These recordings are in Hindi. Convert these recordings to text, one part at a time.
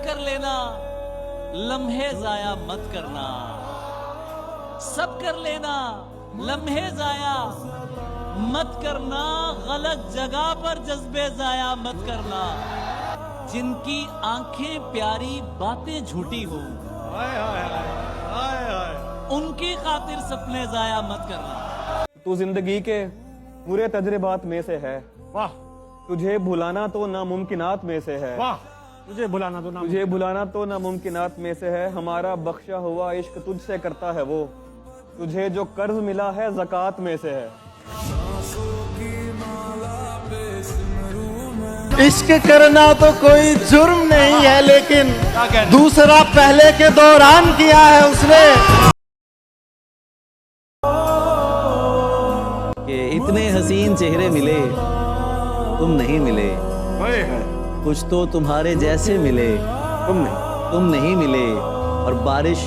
सब कर लेना, लम्हे जाया मत करना। सब कर लेना, लम्हे जाया मत करना। गलत जगह पर जज्बे जाया मत करना। जिनकी आंखें प्यारी बातें झूठी हो, उनकी खातिर सपने जाया मत करना। तू जिंदगी के पूरे तजर्बात में से है। वाह। तुझे भुलाना तो नामुमकिनात में से है। वाह। तुझे भुलाना तो नामुमकिनात में से है। हमारा बख्शा हुआ इश्क तुझसे करता है वो। तुझे जो कर्ज मिला है ज़कात में से है। इश्क करना तो कोई जुर्म नहीं है, लेकिन दूसरा पहले के दौरान किया है उसने। कि इतने हसीन चेहरे मिले, तुम नहीं मिले। कुछ तो तुम्हारे जैसे मिले, तुम नहीं मिले। और बारिश,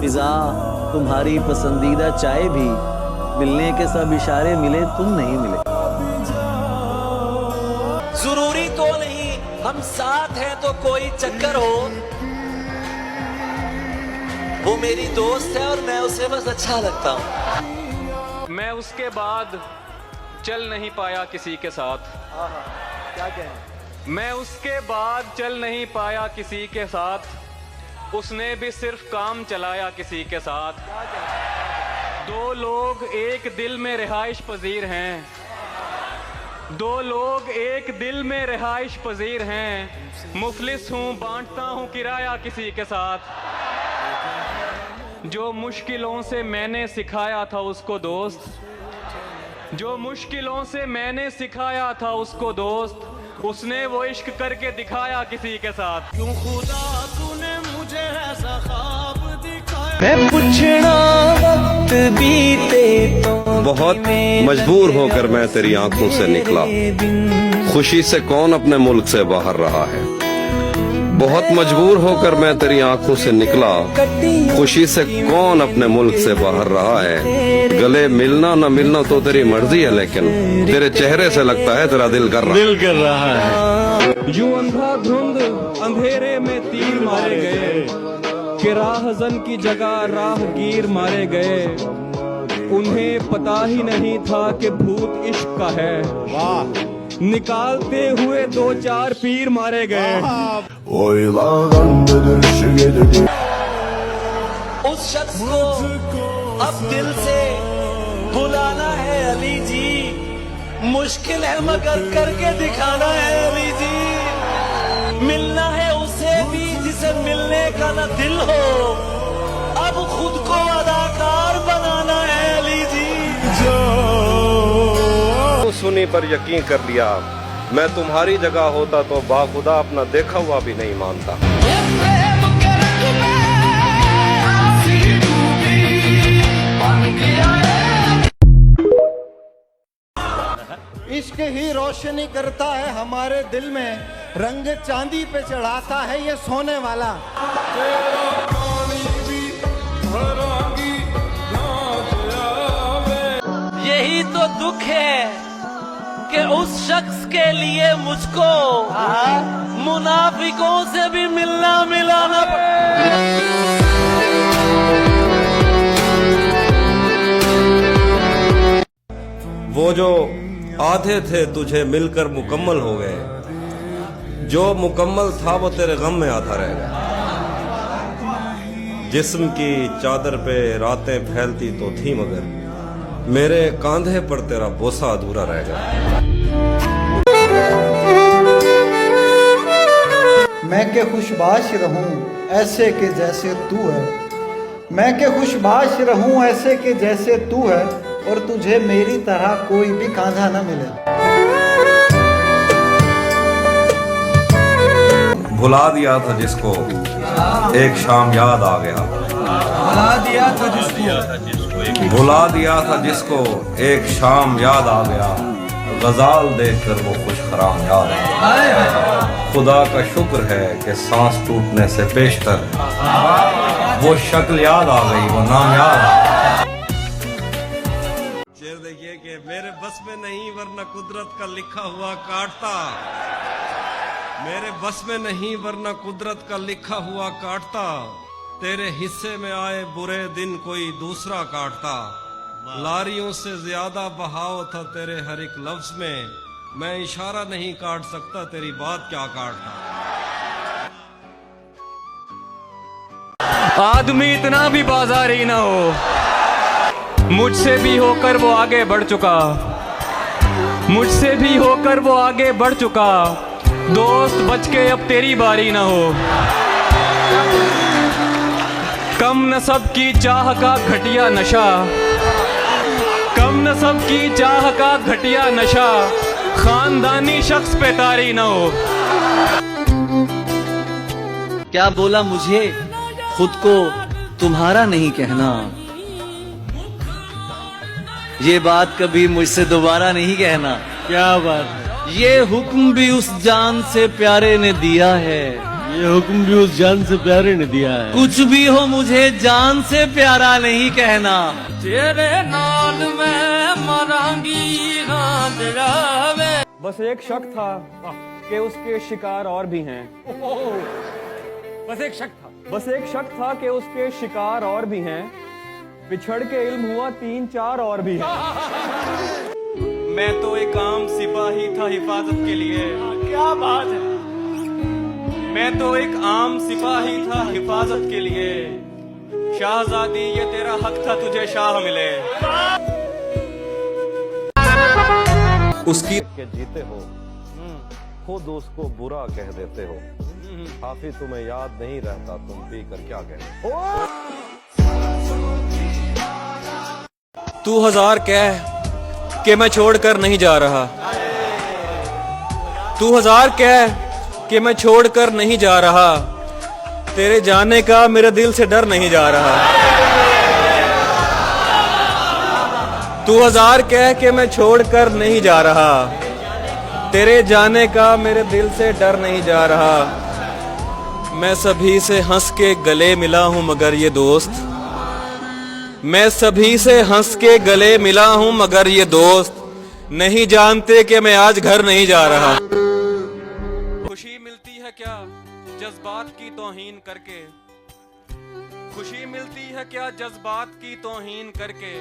फिजा, तुम्हारी पसंदीदा चाय भी, मिलने के सब इशारे मिले, तुम नहीं मिले। जरूरी तो नहीं हम साथ हैं तो कोई चक्कर हो। वो मेरी दोस्त है और मैं उसे बस अच्छा लगता हूँ। मैं उसके बाद चल नहीं पाया किसी के साथ। क्या कहें? मैं उसके बाद चल नहीं पाया किसी के साथ। उसने भी सिर्फ काम चलाया किसी के साथ। दो लोग एक दिल में रिहाइश पजीर हैं। दो लोग एक दिल में रिहाइश पजीर हैं। मुफलिस हूँ, बांटता हूँ किराया किसी के साथ। जो मुश्किलों से मैंने सिखाया था उसको दोस्त, जो मुश्किलों से मैंने सिखाया था उसको दोस्त, उसने वो इश्क करके दिखाया किसी के साथ। क्यों खुदा तूने मुझे ऐसा ख्वाब दिखाया। मैं पूछना वक्त बीते तो बहुत मजबूर होकर मैं तेरी आंखों से निकला। खुशी से कौन अपने मुल्क से बाहर रहा है। बहुत मजबूर होकर मैं तेरी आंखों से निकला। खुशी से कौन अपने मुल्क से बाहर रहा है। गले मिलना न मिलना तो तेरी मर्जी है, लेकिन तेरे चेहरे से लगता है तेरा दिल कर रहा है। यूं अंधाधुंध अंधेरे में तीर मारे गए, कि राहजन की जगह राहगीर मारे गए। उन्हें पता ही नहीं था कि भूत इश्क का है। वाह। निकालते हुए दो चार पीर मारे गए। उस शख्स को अब दिल से बुलाना है अली जी। मुश्किल है मगर करके दिखाना है अली जी। मिलना है उसे भी जिसे मिलने का ना दिल हो। अब खुद को अदाकार बनाना है अली जी। सुनी पर यकीन कर लिया। मैं तुम्हारी जगह होता तो बाखुदा अपना देखा हुआ भी नहीं मानता। इश्क ही रोशनी करता है हमारे दिल में, रंग चांदी पे चढ़ाता है ये सोने वाला। यही तो दुख है कि उस शख्स के लिए मुझको मुनाफिकों से भी मिलना मिलाना वो जो आधे थे तुझे मिलकर मुकम्मल हो गए। जो मुकम्मल था वो तेरे गम में आधा रह गया। जिस्म की चादर पे रातें फैलती तो थी, मगर मेरे कांधे पर तेरा बोसा अधूरा रह गया। मैं के खुशबाश रहूं ऐसे के जैसे तू है। मैं के खुशबाश रहूं ऐसे के जैसे तू है, और तुझे मेरी तरह कोई भी कांधा न मिले। भुला दिया था जिसको एक शाम याद आ गया। भुला दिया था जिसको एक शाम याद आ गया। गजाल देखकर वो खुश खराम याद आ गया। खुदा का शुक्र है कि सांस टूटने से पेशतर वो शक्ल याद आ गई, वो नाम याद आ गया। शेर देखिए कि मेरे बस में नहीं, वरना कुदरत का लिखा हुआ काटता। मेरे बस में नहीं वरना कुदरत का लिखा हुआ काटता, तेरे हिस्से में आए बुरे दिन कोई दूसरा काटता। लारियों से ज्यादा बहाव था तेरे हर एक लफ्ज में, मैं इशारा नहीं काट सकता तेरी बात क्या काटता। आदमी इतना भी बाजारी ना हो, मुझसे भी होकर वो आगे बढ़ चुका, मुझसे भी होकर वो आगे बढ़ चुका। दोस्त बच के अब तेरी बारी ना हो। कम नसब की चाह का घटिया नशा, कम नसब की चाह का घटिया नशा, खानदानी शख्स पे तारी ना हो। क्या बोला मुझे खुद को तुम्हारा नहीं कहना, ये बात कभी मुझसे दोबारा नहीं कहना। क्या बात है। ये हुक्म भी उस जान से प्यारे ने दिया है, ये हुक्म भी उस जान से प्यारे ने दिया है। कुछ भी हो मुझे जान से प्यारा नहीं कहना। तेरे नाल मैं मरांगी ना। बस एक शक था कि उसके शिकार और भी हैं। बस एक शक था। बस एक शक था कि उसके शिकार और भी हैं। पिछड़ के इल्म हुआ 3-4 और भी हैं। मैं तो एक आम सिपाही था हिफाजत के लिए। क्या बात है। मैं तो एक आम सिपाही था हिफाजत के लिए। शाहजादी ये तेरा हक था तुझे शाह मिले। उसकी के जीते हो, खुद उसको बुरा कह देते हो। काफी तुम्हें याद नहीं रहता, तुम पी कर क्या कहते हो। तू 1000 कह कि मैं छोड़कर नहीं जा रहा, तू 1000 कह कि मैं छोड़कर नहीं जा रहा। तेरे जाने का मेरे दिल से डर नहीं जा रहा। तू 1000 कह कि मैं छोड़कर नहीं जा रहा, तेरे जाने का मेरे दिल से डर नहीं जा रहा। मैं सभी से हंस के गले मिला हूं मगर ये दोस्त, मैं सभी से हंस के गले मिला हूं मगर ये दोस्त नहीं जानते कि मैं आज घर नहीं जा रहा। खुशी मिलती है क्या जज्बात की तौहीन करके, खुशी मिलती है क्या जज्बात की तौहीन करके।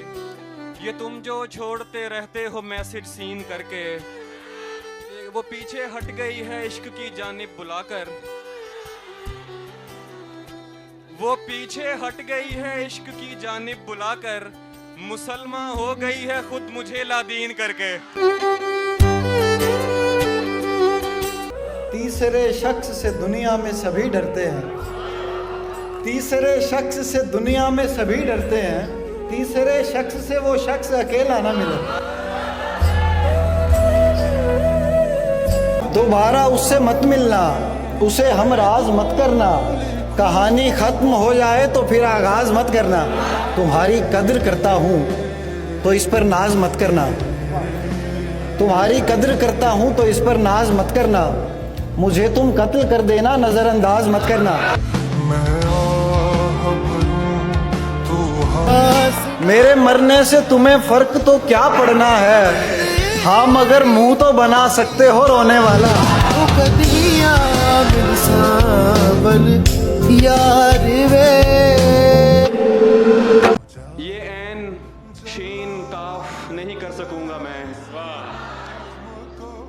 ये तुम जो छोड़ते रहते हो मैसेज सीन करके, वो पीछे हट गई है इश्क की जानिब बुलाकर, वो पीछे हट गई है इश्क की जानिब बुलाकर। मुसलमान हो गई है खुद मुझे लादीन करके। तीसरे शख्स से दुनिया में सभी डरते हैं, तीसरे शख्स से दुनिया में सभी डरते हैं। तीसरे शख्स से वो शख्स अकेला ना मिले, दोबारा उससे मत मिलना, उसे हम राज मत करना। कहानी खत्म हो जाए तो फिर आगाज मत करना। तुम्हारी कद्र करता हूँ तो इस पर नाज मत करना, तुम्हारी कद्र करता हूँ तो इस पर नाज मत करना। मुझे तुम कत्ल कर देना, नजरअंदाज मत करना। मेरे मरने से तुम्हें फर्क तो क्या पड़ना है, हाँ मगर मुंह तो बना सकते हो रोने वाला। यार वे ये ऐन शीन काफ नहीं कर सकूंगा मैं,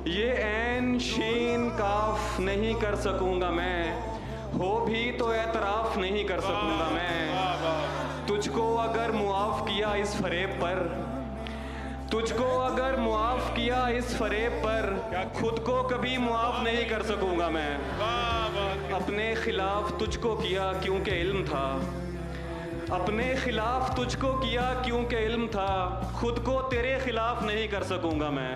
ये ऐन शीन काफ नहीं कर सकूंगा मैं। हो भी तो एतराफ नहीं कर सकूंगा मैं। तुझको अगर मुआफ किया इस फरेब पर, तुझको अगर मुआफ किया इस फरेब पर, खुद को कभी मुआफ नहीं कर सकूंगा मैं। अपने खिलाफ तुझको किया क्योंकि इल्म था, अपने खिलाफ तुझको किया क्योंकि इल्म था। खुद को तेरे खिलाफ नहीं कर सकूंगा मैं।